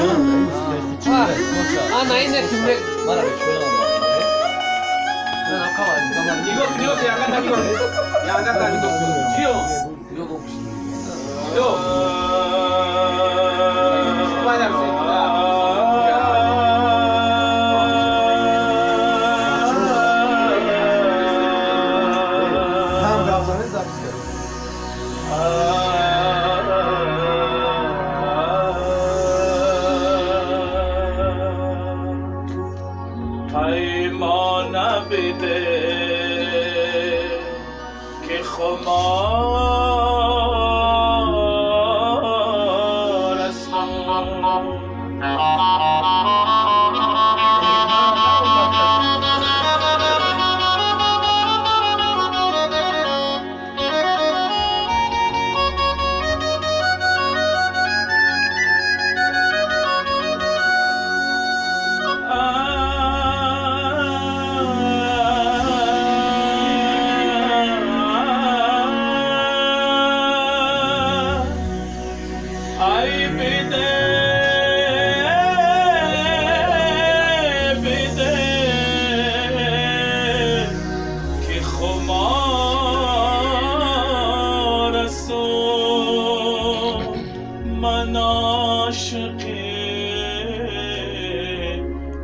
아, 나이네, 금액. 말하기 조용한 가만. 이거 약간 다 이거. 약간 다 이거. 지요. 이거 혹시. 이거. 많이 할 수 있다. 다음 가사는 잡으세요. Paimana bide ke khomar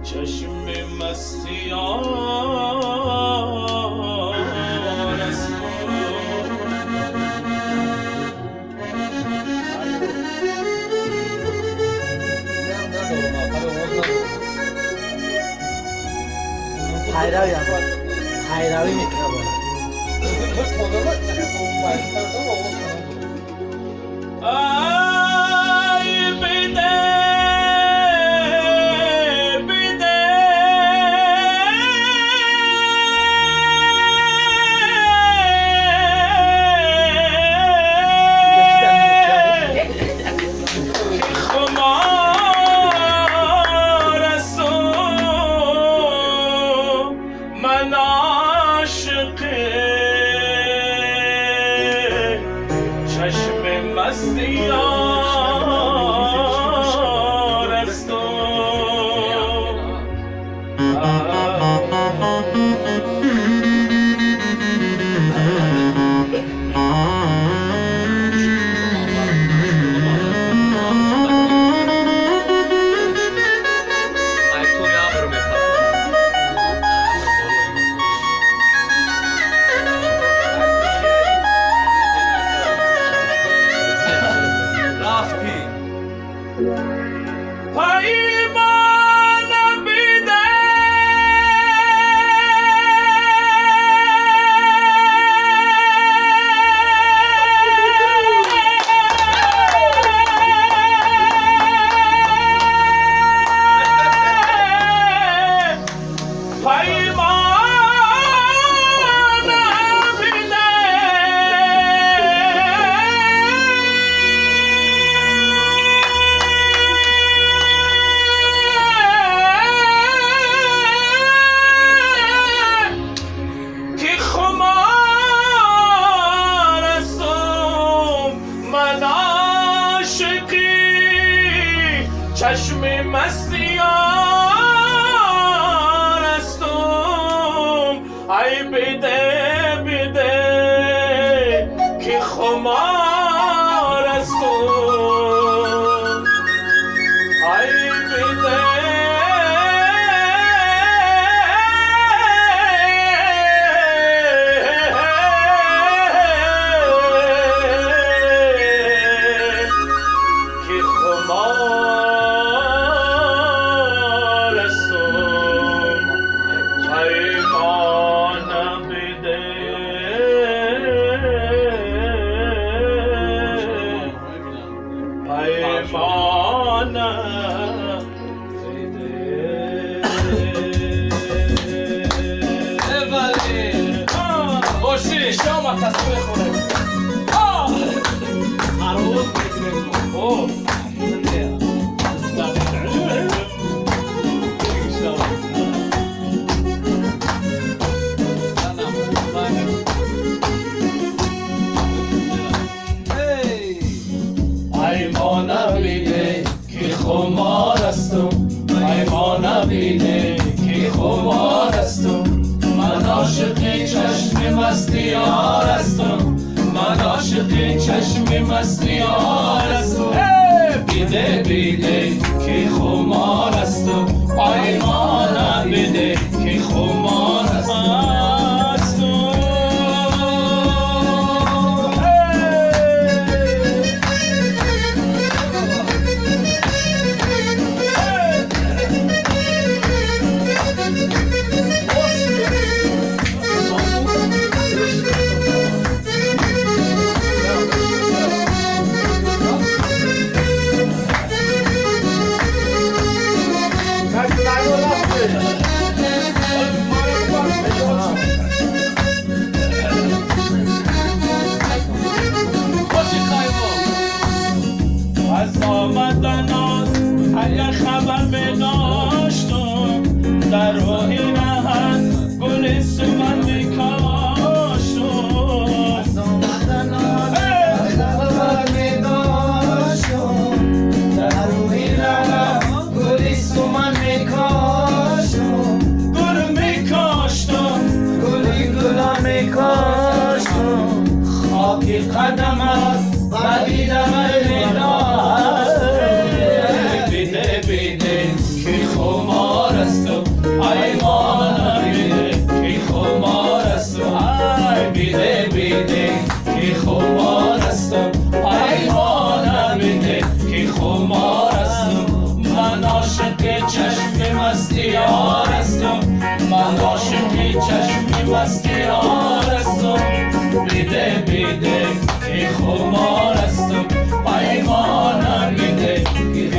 چشم مستیان است Hayravi yapar. Hayravi mi yapar? ay bide bide خمار است من عاشق چشم مستیان است پیمان بیده چشم مستیان استم ای بده بده که خمار استم ای بده که خمار استم پیمان بده پیمان بده باشی شما تصویر خونه عروض اوه پیمان بیده که خمار مستیارستم من عاشق چشم مستیارستم بیده بیده که خمارستم پیمانه بیده که خمارستم از آمدنات اگر خبر بداشتم در راه نهر گل سمن میکاشتم از آمدنات اگر خبر بداشتم در راه نهر گل سمن میکاشتم گل میکاشتم گل میکاشتم خاک قدمت بدیدم بیده بیده که خمارستم ایمان بیده که خمارستم بیده بیده که خمارستم ایمان بیده که خمارستم من عاشق چشم مستیارستم من عاشق چشم مستیارستم بیده بیده که خمارستم پیمانم میده که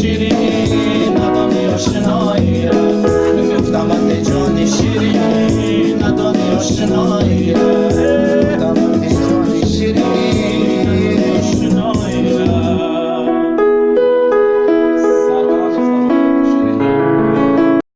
شیرین